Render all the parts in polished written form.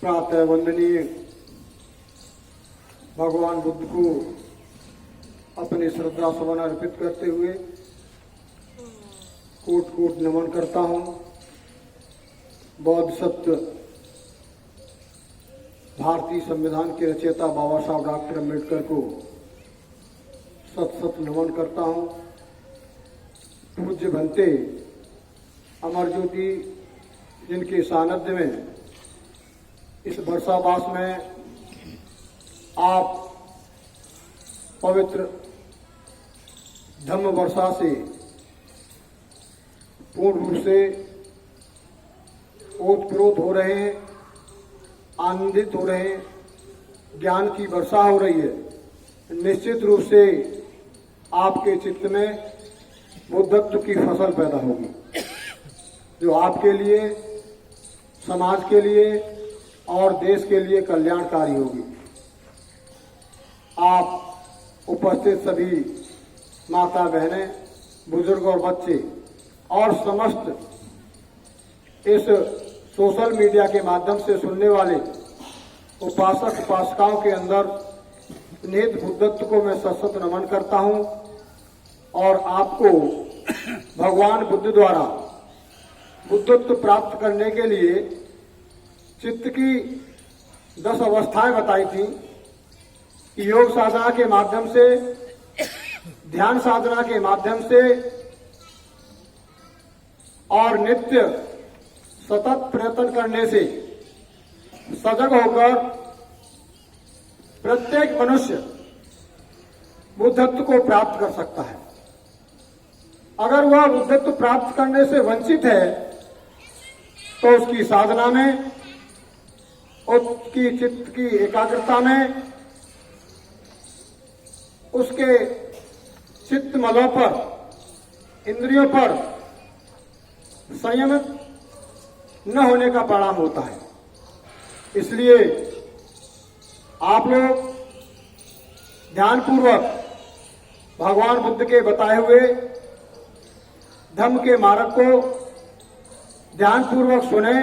प्रातः वंदनीय भगवान बुद्ध को अपनी श्रद्धा सुमन अर्पित करते हुए कोट कोट नमन करता हूं। बौद्ध सत्य भारतीय संविधान के रचयिता बाबा साहब डॉक्टर अम्बेडकर को सत सत नमन करता हूं। पूज्य भंते अमर ज्योति जिनके सानिध्य में इस वर्षावास में आप पवित्र धम्म वर्षा से पूर्ण रूप से ओतप्रोत हो रहे हैं, आनंदित हो रहे हैं, ज्ञान की वर्षा हो रही है। निश्चित रूप से आपके चित्त में बुद्धत्व की फसल पैदा होगी जो आपके लिए, समाज के लिए और देश के लिए कल्याणकारी होगी। आप उपस्थित सभी माता बहनें, बुजुर्ग और बच्चे और समस्त इस सोशल मीडिया के माध्यम से सुनने वाले उपासक उपासिकाओं के अंदर निहित बुद्धत्व को मैं सशक्त नमन करता हूं और आपको भगवान बुद्ध द्वारा बुद्धत्व प्राप्त करने के लिए चित्त की 10 अवस्थाएं बताई थी। योग साधना के माध्यम से, ध्यान साधना के माध्यम से और नित्य सतत प्रयत्न करने से सजग होकर प्रत्येक मनुष्य बुद्धत्व को प्राप्त कर सकता है। अगर वह बुद्धत्व प्राप्त करने से वंचित है तो उसकी साधना में, उसकी चित्त की एकाग्रता में, उसके चित्त मलों पर, इंद्रियों पर संयमित न होने का परिणाम होता है। इसलिए आप लोग ध्यानपूर्वक भगवान बुद्ध के बताए हुए धम्म के मार्ग को ध्यानपूर्वक सुने,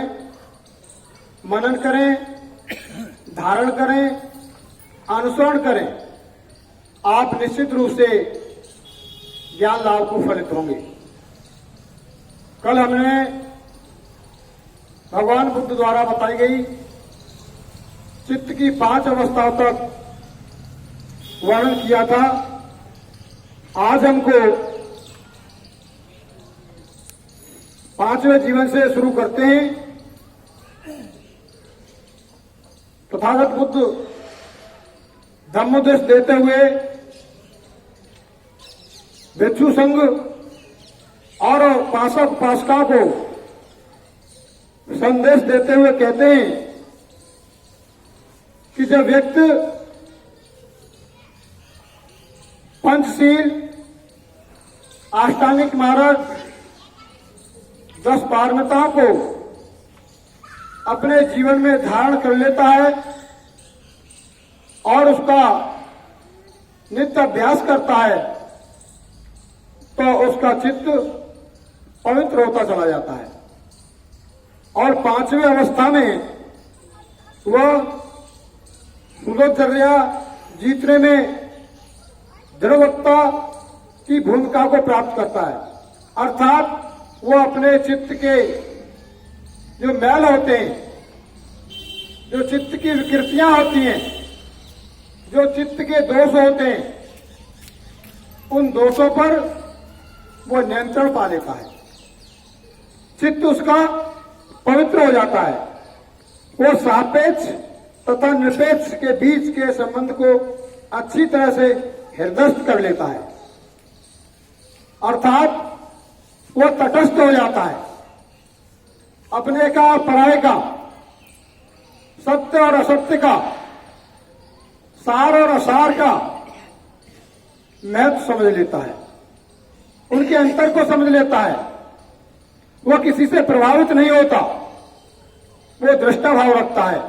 मनन करें, धारण करें, अनुसरण करें। आप निश्चित रूप से ज्ञान लाभ को फलित होंगे। कल हमने भगवान बुद्ध द्वारा बताई गई चित्त की 5 अवस्थाओं तक वर्णन किया था। आज हमको 5वें जीवन से शुरू करते हैं। तथागत बुद्ध धम्मोपदेश देते हुए भिक्षु संघ और उपासक उपासिका को संदेश देते हुए कहते हैं कि जब व्यक्ति पंचशील, अष्टांगिक मार्ग, 10 पारमिताओं को अपने जीवन में धारण कर लेता है और उसका नित्य अभ्यास करता है तो उसका चित्त पवित्र होता चला जाता है और 5वें अवस्था में वह सुदोचर्या जीतने में दृढ़ता की भूमिका को प्राप्त करता है। अर्थात वो अपने चित्त के जो मैल होते हैं, जो चित्त की विकृतियां होती हैं, जो चित्त के दोष होते हैं, उन दोषों पर वो नियंत्रण पा लेता है। चित्त उसका पवित्र हो जाता है। वो सापेक्ष तथा निरपेक्ष के बीच के संबंध को अच्छी तरह से हृदयस्थ कर लेता है। अर्थात वो तटस्थ हो जाता है। अपने का, पराये का, सत्य और असत्य का, सार और असार का महत्व समझ लेता है। उनके अंतर को समझ लेता है। वह किसी से प्रभावित नहीं होता। वो दृष्टा भाव रखता है।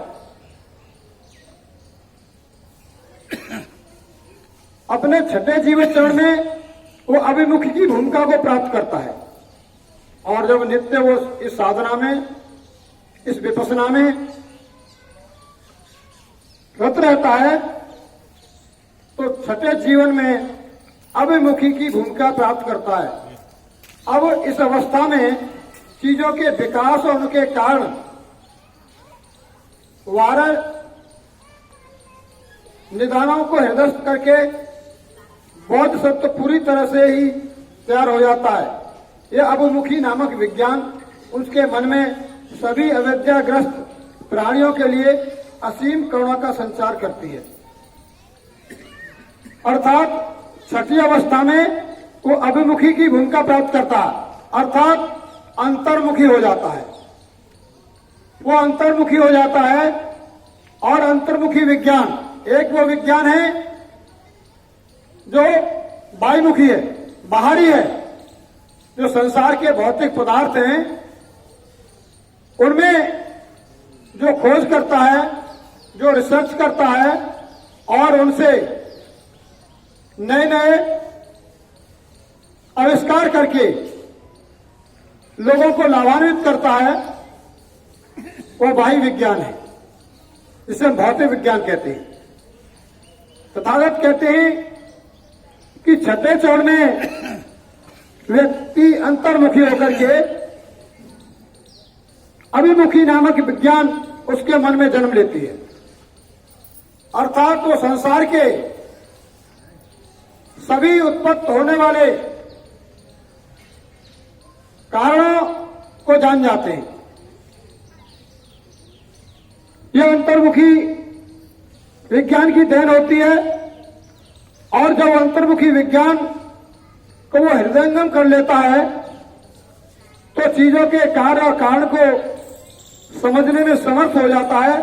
अपने 6ठे जीवन चरण में वो अभिमुखी की भूमिका को प्राप्त करता है और जब नित्य वो इस साधना में, इस विपස්සना में रत रहता है तो छठे जीवन में अभिमुखी की भूमिका प्राप्त करता है। अब इस अवस्था में चीजों के विकास और उनके कारण वारण निदानों को हृदयस्थ करके बौद्ध सत्व पूरी तरह से ही तैयार हो जाता है। यह अभिमुखी नामक विज्ञान उसके मन में सभी अविद्याग्रस्त प्राणियों के लिए असीम करुणा का संचार करती है। अर्थात छठी अवस्था में वो अभिमुखी की भूमिका प्राप्त करता है, अर्थात अंतर्मुखी हो जाता है। वो अंतर्मुखी हो जाता है और अंतर्मुखी विज्ञान एक वो विज्ञान है जो बाह्यमुखी है, बाहरी है। जो संसार के भौतिक पदार्थ हैं उनमें जो खोज करता है, जो रिसर्च करता है और उनसे नए नए आविष्कार करके लोगों को लाभान्वित करता है, वो बाह्य विज्ञान है, जिसे हम भौतिक विज्ञान कहते हैं। तथागत कहते हैं कि छठे चरण में व्यक्ति अंतर्मुखी होकर के अभिमुखी नामक विज्ञान उसके मन में जन्म लेती है। अर्थात वो संसार के सभी उत्पन्न होने वाले कारणों को जान जाते हैं। यह अंतर्मुखी विज्ञान की देन होती है और जब अंतर्मुखी विज्ञान को वो हृदयंगम कर लेता है तो चीजों के कार्य और कारण को समझने में समर्थ हो जाता है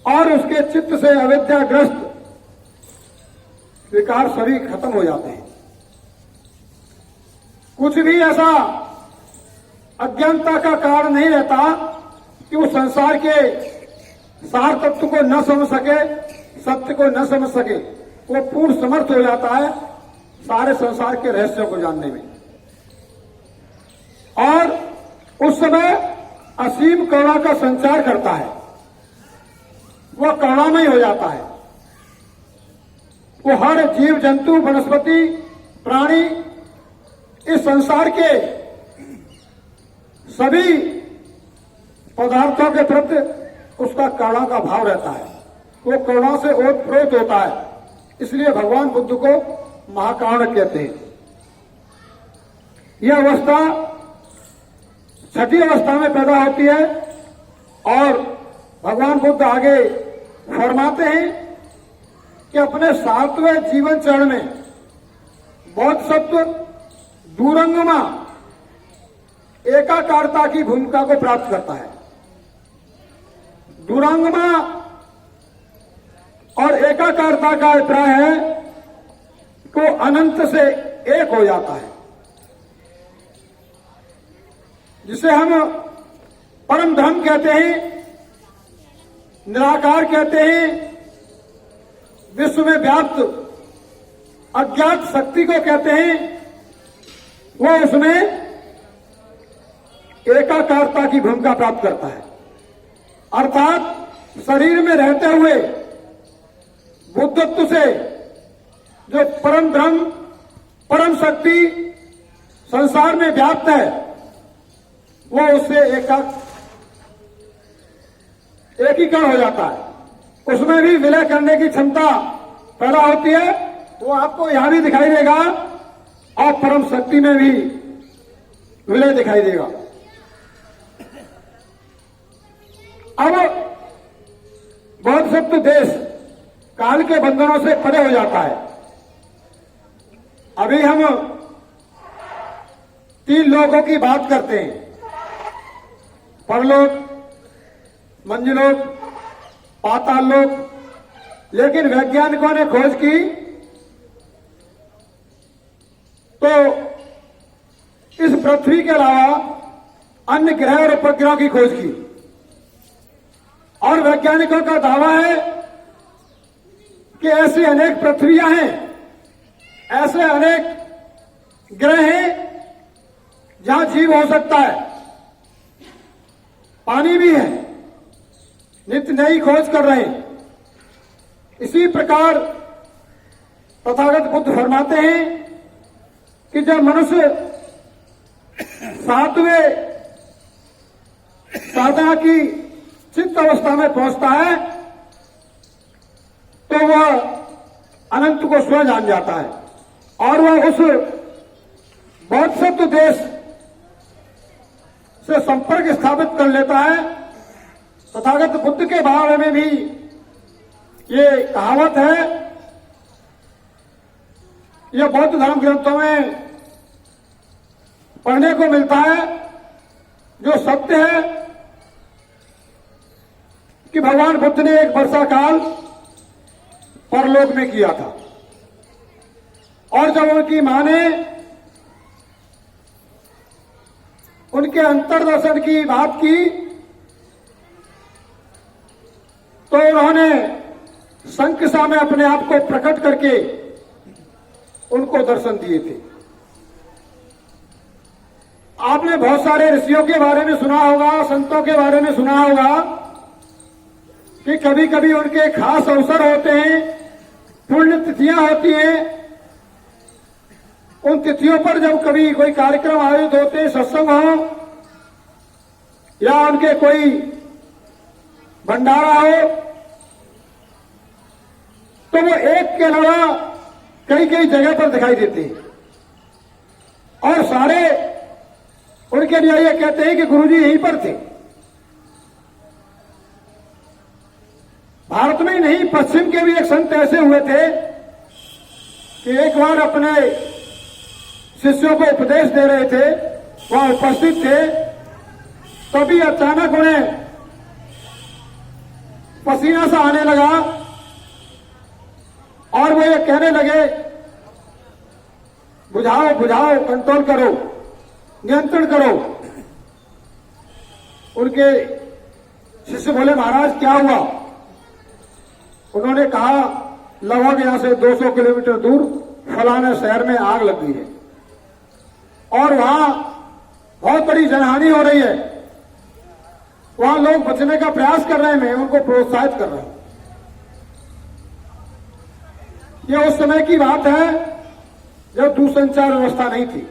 और उसके चित्त से अविद्याग्रस्त विकार सभी खत्म हो जाते हैं। कुछ भी ऐसा अज्ञानता का कारण नहीं रहता कि वो संसार के सार तत्व को न समझ सके, सत्य को न समझ सके। वो पूर्ण समर्थ हो जाता है सारे संसार के रहस्यों को जानने में और उस समय असीम करुणा का संचार करता है। वह करुणामय हो जाता है। वो हर जीव जंतु वनस्पति प्राणी इस संसार के सभी पदार्थों के प्रति उसका करुणा का भाव रहता है। वो करुणा से ओतप्रोत होता है। इसलिए भगवान बुद्ध को महाकारुण्य कहते हैं। यह अवस्था छठी अवस्था में पैदा होती है और भगवान बुद्ध आगे फरमाते हैं कि अपने 7वें जीवन चरण में बौद्ध सत्व दूरंगमा एकाकारता की भूमिका को प्राप्त करता है। दूरंगमा और एकाकारता का अभिप्राय है तो अनंत से एक हो जाता है, जिसे हम परम धर्म कहते हैं, निराकार कहते हैं। विश्व में व्याप्त अज्ञात शक्ति को कहते हैं। वो उसमें एकाकारता की भूमिका प्राप्त करता है। अर्थात शरीर में रहते हुए बुद्धत्व से जो परम ब्रह्म परम शक्ति संसार में व्याप्त है वो उससे एकीकरण हो जाता है। उसमें भी विलय करने की क्षमता पैदा होती है। वो आपको यहां भी दिखाई देगा और परम शक्ति में भी विलय दिखाई देगा। अब बौद्ध सत्व देश काल के बंधनों से परे हो जाता है। अभी हम 3 लोगों की बात करते हैं, परलोक, मंजलोक, पाताल लोक। लेकिन वैज्ञानिकों ने खोज की तो इस पृथ्वी के अलावा अन्य ग्रह और उपग्रहों की खोज की और वैज्ञानिकों का दावा है कि ऐसी अनेक पृथ्वियां हैं, ऐसे अनेक ग्रह हैं जहां जीव हो सकता है, पानी भी है। नित्य नई खोज कर रहे हैं इसी प्रकार तथागत बुद्ध फरमाते हैं कि जब मनुष्य सातवें साधना की चित्त अवस्था में पहुंचता है तो वह अनंत को स्वयं जान जाता है और वह उस बोधसत्व देश से संपर्क स्थापित कर लेता है। तथागत बुद्ध के बारे में भी ये कहावत है, यह बौद्ध धर्म ग्रंथों में पढ़ने को मिलता है, जो सत्य है कि भगवान बुद्ध ने एक वर्षा काल परलोक में किया था और जब उनकी मां ने उनके अंतर्दर्शन की बात की तो उन्होंने संकसा में अपने आप को प्रकट करके उनको दर्शन दिए थे। आपने बहुत सारे ऋषियों के बारे में सुना होगा, संतों के बारे में सुना होगा कि कभी कभी उनके खास अवसर होते हैं, पुण्य तिथियां होती हैं। उन तिथियों पर जब कभी कोई कार्यक्रम आयोजित होते हैं, सत्संग हो या उनके कोई भंडारा हो, तो वो एक के अलावा कई कई जगह पर दिखाई देते हैं और सारे उनके लिए ये कहते हैं कि गुरुजी यहीं पर थे। भारत में ही नहीं, पश्चिम के भी एक संत ऐसे हुए थे कि एक बार अपने शिष्यों को उपदेश दे रहे थे, वहां उपस्थित थे, तभी अचानक उन्हें पसीना सा आने लगा और वो ये कहने लगे, बुझाओ बुझाओ, कंट्रोल करो, नियंत्रण करो। उनके शिष्य बोले, महाराज क्या हुआ? उन्होंने कहा, लगभग यहां से 200 किलोमीटर दूर फलाने शहर में आग लग गई है और वहां बहुत बड़ी जनहानि हो रही है, वहां लोग बचने का प्रयास कर रहे हैं, मैं उनको प्रोत्साहित कर रहा हूं। यह उस समय की बात है जब दूरसंचार व्यवस्था नहीं थी।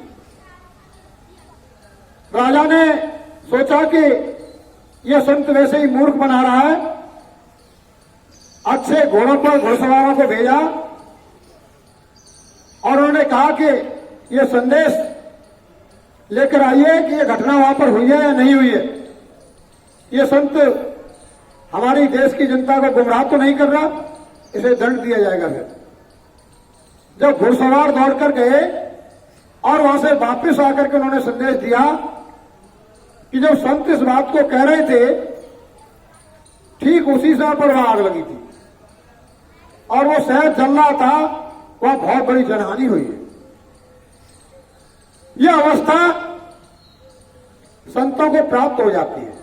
राजा ने सोचा कि यह संत वैसे ही मूर्ख बना रहा है, अच्छे घोड़ों पर घुड़सवारों को भेजा और उन्होंने कहा कि यह संदेश लेकर आइए कि यह घटना वहां पर हुई है या नहीं हुई है। यह संत हमारी देश की जनता को गुमराह तो नहीं कर रहा, इसे दंड दिया जाएगा। फिर जब घुड़सवार दौड़कर गए और वहां से वापस आकर के उन्होंने संदेश दिया कि जब संत इस बात को कह रहे थे, ठीक उसी समय पर वहां आग लगी थी और वो शहर जल रहा था, वहां बहुत बड़ी जनहानि हुई है। यह अवस्था संतों को प्राप्त हो जाती है।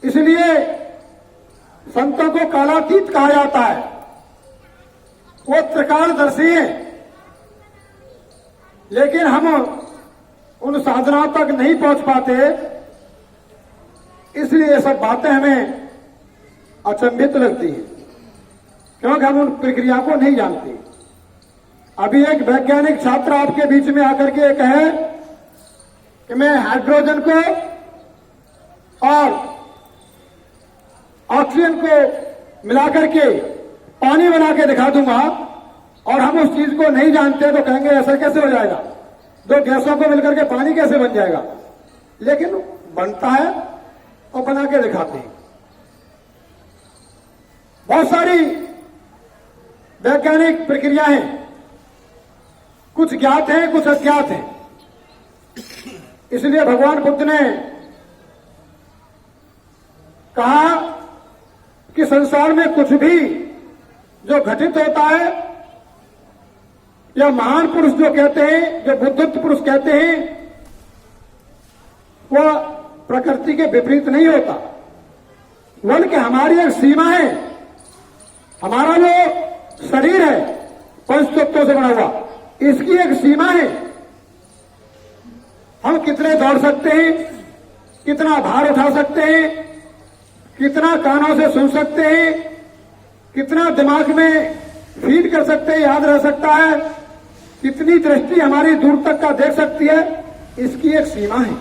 इसलिए संतों को कालातीत कहा जाता है। वो त्रिकालदर्शी हैं, लेकिन हम उन साधनाओं तक नहीं पहुंच पाते, इसलिए ये सब बातें हमें अचंभित लगती हैं, क्योंकि हम उन प्रक्रिया को नहीं जानते। अभी एक वैज्ञानिक छात्र आपके बीच में आकर के कहे कि मैं हाइड्रोजन को और ऑक्सीजन को मिलाकर के पानी बना के दिखा दूंगा और हम उस चीज को नहीं जानते, तो कहेंगे ऐसा कैसे हो जाएगा, दो गैसों को मिलकर के पानी कैसे बन जाएगा? लेकिन बनता है और बना के दिखाते हैं। बहुत सारी वैज्ञानिक प्रक्रियाएं हैं, कुछ ज्ञात हैं, कुछ अज्ञात हैं। इसलिए भगवान बुद्ध ने कहा कि संसार में कुछ भी जो घटित होता है, या महान पुरुष जो कहते हैं, जो बुद्धत्व पुरुष कहते हैं, वह प्रकृति के विपरीत नहीं होता, बल्कि हमारी एक सीमा है। हमारा जो शरीर है पंच तत्वों से बना हुआ, इसकी एक सीमा है। हम कितने दौड़ सकते हैं, कितना भार उठा सकते हैं, कितना कानों से सुन सकते हैं, कितना दिमाग में फीड कर सकते हैं, याद रह सकता है, कितनी दृष्टि हमारी दूर तक का देख सकती है, इसकी एक सीमा है।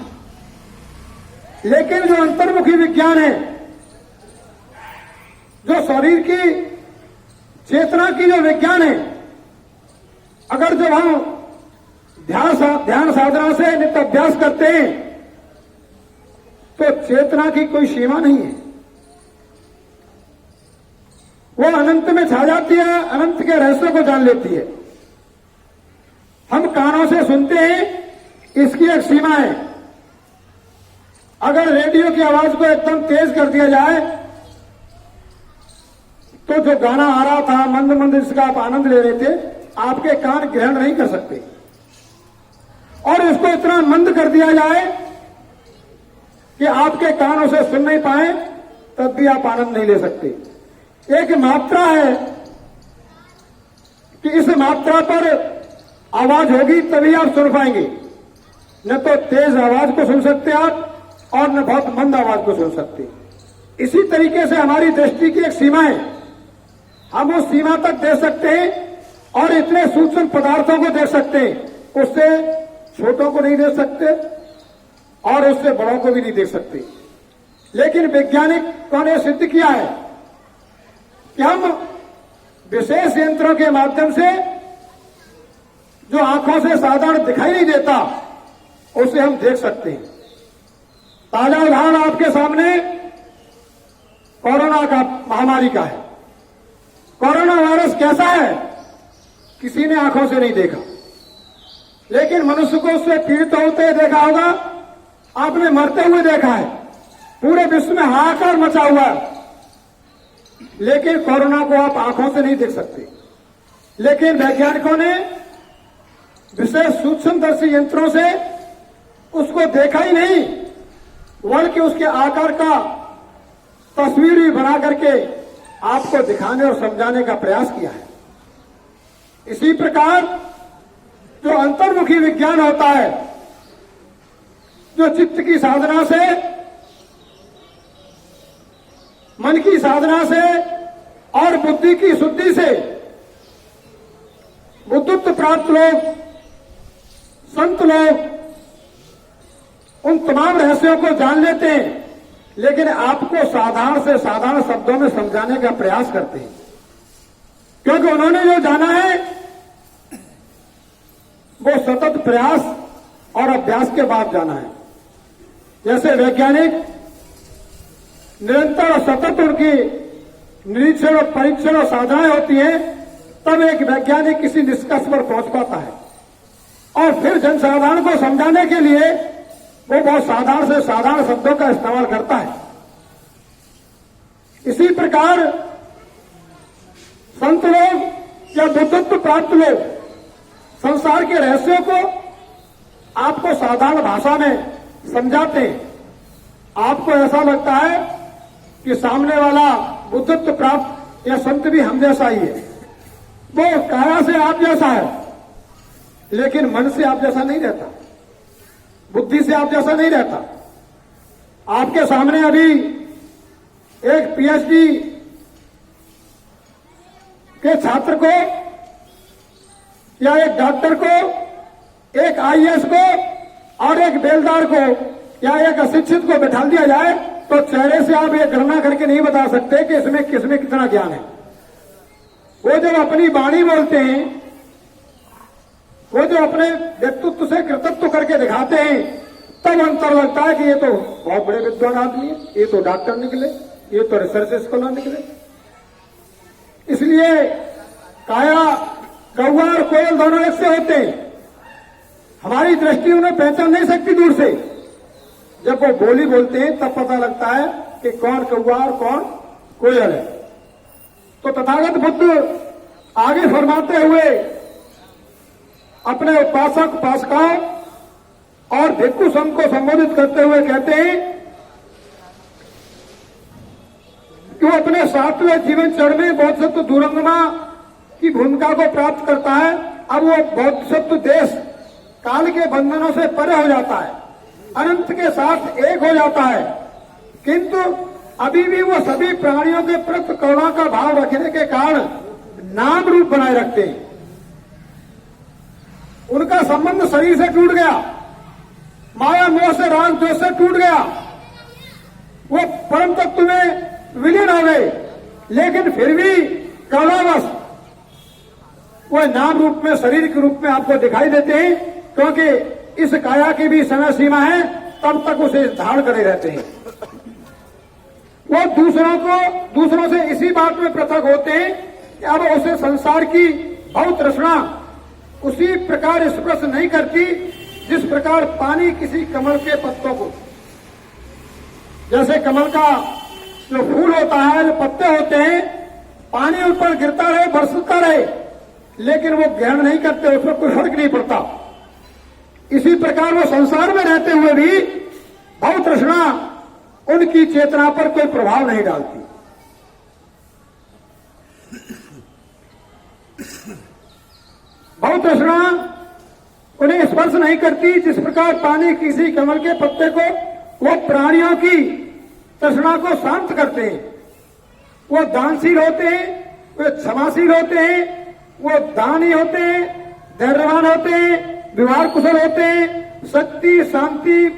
लेकिन जो अंतर्मुखी विज्ञान है, जो शरीर की चेतना की जो विज्ञान है, अगर जब हम ध्यान साधना से नित्य अभ्यास करते हैं तो चेतना की कोई सीमा नहीं है, वो अनंत में छा जाती है, अनंत के रहस्यों को जान लेती है। हम कानों से सुनते हैं, इसकी एक सीमा है। अगर रेडियो की आवाज को एकदम तेज कर दिया जाए तो जो गाना आ रहा था मंद मंद, जिसका आप आनंद ले रहे थे, आपके कान ग्रहण नहीं कर सकते। और इसको इतना मंद कर दिया जाए कि आपके कानों से सुन नहीं पाए, तब भी आप आनंद नहीं ले सकते। एक मात्रा है कि इस मात्रा पर आवाज होगी तभी आप सुन पाएंगे, न तो तेज आवाज को सुन सकते आप और न बहुत मंद आवाज को सुन सकते। इसी तरीके से हमारी दृष्टि की एक सीमा है, हम उस सीमा तक देख सकते हैं और इतने सूक्ष्म पदार्थों को देख सकते हैं, उससे छोटों को नहीं देख सकते और उससे बड़ों को भी नहीं देख सकते। लेकिन वैज्ञानिकों ने सिद्ध किया है कि हम विशेष यंत्रों के माध्यम से जो आंखों से साधारण दिखाई नहीं देता, उसे हम देख सकते हैं। ताजा उदाहरण आपके सामने कोरोना का महामारी का है। कोरोना वायरस कैसा है, किसी ने आंखों से नहीं देखा, लेकिन मनुष्य को उससे पीड़ित होते देखा होगा, आपने मरते हुए देखा है, पूरे विश्व में हाहाकार मचा हुआ है। लेकिन कोरोना को आप आंखों से नहीं देख सकते। लेकिन वैज्ञानिकों ने विशेष सूक्ष्मदर्शी यंत्रों से उसको देखा ही नहीं, बल्कि उसके आकार का तस्वीर भी बना करके आपको दिखाने और समझाने का प्रयास किया है। इसी प्रकार जो अंतर्मुखी विज्ञान होता है, जो चित्त की साधना से, मन की साधना से और बुद्धि की शुद्धि से बुद्धत्व प्राप्त लोग, संत लोग उन तमाम रहस्यों को जान लेते हैं, लेकिन आपको साधारण से साधारण शब्दों में समझाने का प्रयास करते हैं, क्योंकि उन्होंने जो जाना है वो सतत प्रयास और अभ्यास के बाद जाना है। जैसे वैज्ञानिक निरंतर और सतत उनकी निरीक्षण और परीक्षण और साधनाएं होती हैं, तब एक वैज्ञानिक किसी निष्कर्ष पर पहुंच पाता है और फिर जनसाधारण को समझाने के लिए वो बहुत साधारण से साधारण शब्दों का इस्तेमाल करता है। इसी प्रकार संत लोग या बुद्धत्व प्राप्त लोग संसार के रहस्यों को आपको साधारण भाषा में समझाते हैं। आपको ऐसा लगता है कि सामने वाला बुद्धत्व प्राप्त या संत भी हम जैसा ही है, वो काया से आप जैसा है, लेकिन मन से आप जैसा नहीं रहता, बुद्धि से आप जैसा नहीं रहता। आपके सामने अभी एक पीएचडी के छात्र को या एक डॉक्टर को, एक आईएएस को और एक बेलदार को या एक अशिक्षित को बैठा दिया जाए तो चेहरे से आप ये गणना करके नहीं बता सकते कि इसमें किसमें कितना ज्ञान है। वो जब अपनी वाणी बोलते हैं, वो जो अपने व्यक्तित्व से कृतित्व करके दिखाते हैं, तब अंतर लगता है कि ये तो बहुत बड़े विद्वान आदमी है, ये तो डॉक्टर निकले, ये तो रिसर्च स्कॉलर निकले। इसलिए काया, कौवा और कोयल दोनों एक से होते हैं। हमारी दृष्टि उन्हें पहचान नहीं सकती दूर से। जब वो बोली बोलते हैं तब पता लगता है कि कौन कौवा और कौन कोयल है। तो तथागत बुद्ध आगे फरमाते हुए अपने उपासक उपासकाओं और भिक्षु संघ को संबोधित करते हुए कहते हैं कि वो अपने सातवें जीवन चरण में बोधिसत्व धुरंगमा की भूमिका को प्राप्त करता है। अब वो बोधिसत्व देश काल के बंधनों से परे हो जाता है, अनंत के साथ एक हो जाता है, किंतु अभी भी वो सभी प्राणियों के प्रति करुणा का भाव रखने के कारण नाम रूप बनाए रखते हैं। उनका संबंध शरीर से टूट गया, माया मोह से राग द्वेष से टूट गया, वो परम तत्व में विलीन हो गए, लेकिन फिर भी करुणावश वो नाम रूप में, शरीर के रूप में आपको दिखाई देते हैं, क्योंकि इस काया की भी समय सीमा है, तब तक उसे धारण करे रहते हैं। वो दूसरों से इसी बात में पृथक होते हैं कि अब उसे संसार की बहुत तृष्णा उसी प्रकार स्पर्श नहीं करती जिस प्रकार पानी किसी कमल के पत्तों को, जैसे कमल का जो फूल होता है, जो पत्ते होते हैं, पानी उन पर गिरता रहे, बरसता रहे, लेकिन वो ग्रहण नहीं करते, उसमें कोई फर्क नहीं पड़ता। इसी प्रकार वो संसार में रहते हुए भी भाव तृष्णा उनकी चेतना पर कोई प्रभाव नहीं डालती। भाव तृष्णा उन्हें स्पर्श नहीं करती जिस प्रकार पानी किसी कमल के पत्ते को, वो प्राणियों की तृष्णा को शांत करते हैं। वो दानशील होते हैं, वो क्षमाशील होते हैं, वो दानी होते हैं, धैर्यवान होते हैं, व्यवहार कुशल होते हैं, शक्ति, शांति,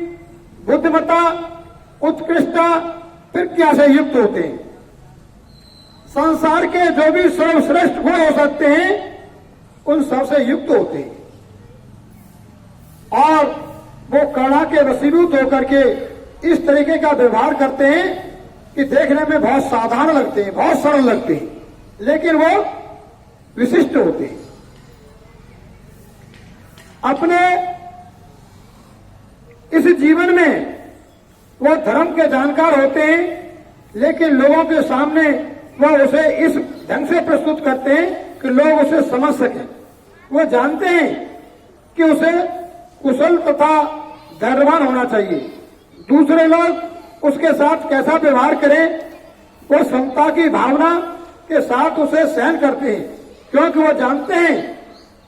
बुद्धिमत्ता, उत्कृष्टता, प्रज्ञा से युक्त होते हैं। संसार के जो भी सर्वश्रेष्ठ गुण हो सकते हैं उन सबसे युक्त होते हैं, और वो करुणा के वशीभूत होकर के इस तरीके का व्यवहार करते हैं कि देखने में बहुत साधारण लगते हैं, बहुत सरल लगते हैं, लेकिन वो विशिष्ट होते हैं। अपने इस जीवन में वो धर्म के जानकार होते हैं, लेकिन लोगों के सामने वो उसे इस ढंग से प्रस्तुत करते हैं कि लोग उसे समझ सकें। वो जानते हैं कि उसे कुशल तथा धैर्यवान होना चाहिए, दूसरे लोग उसके साथ कैसा व्यवहार करें, वो समता की भावना के साथ उसे सहन करते हैं, क्योंकि वो जानते हैं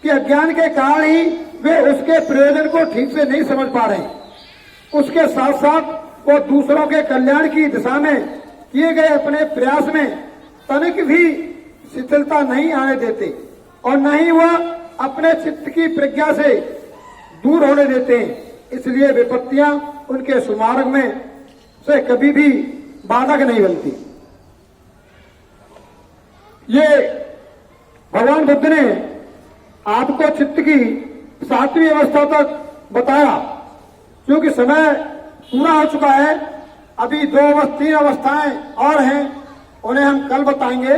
कि अज्ञान के कारण ही वे उसके प्रयोजन को ठीक से नहीं समझ पा रहे। उसके साथ साथ वो दूसरों के कल्याण की दिशा में किए गए अपने प्रयास में तनिक भी शिथिलता नहीं आने देते, और न ही वह अपने चित्त की प्रज्ञा से दूर होने देते हैं। इसलिए विपत्तियां उनके सुमार्ग में से कभी भी बाधक नहीं बनती। ये भगवान बुद्ध ने आपको चित्त की 7वीं अवस्था तक बताया, क्योंकि समय पूरा हो चुका है। अभी 3 अवस्थाएं और हैं, उन्हें हम कल बताएंगे।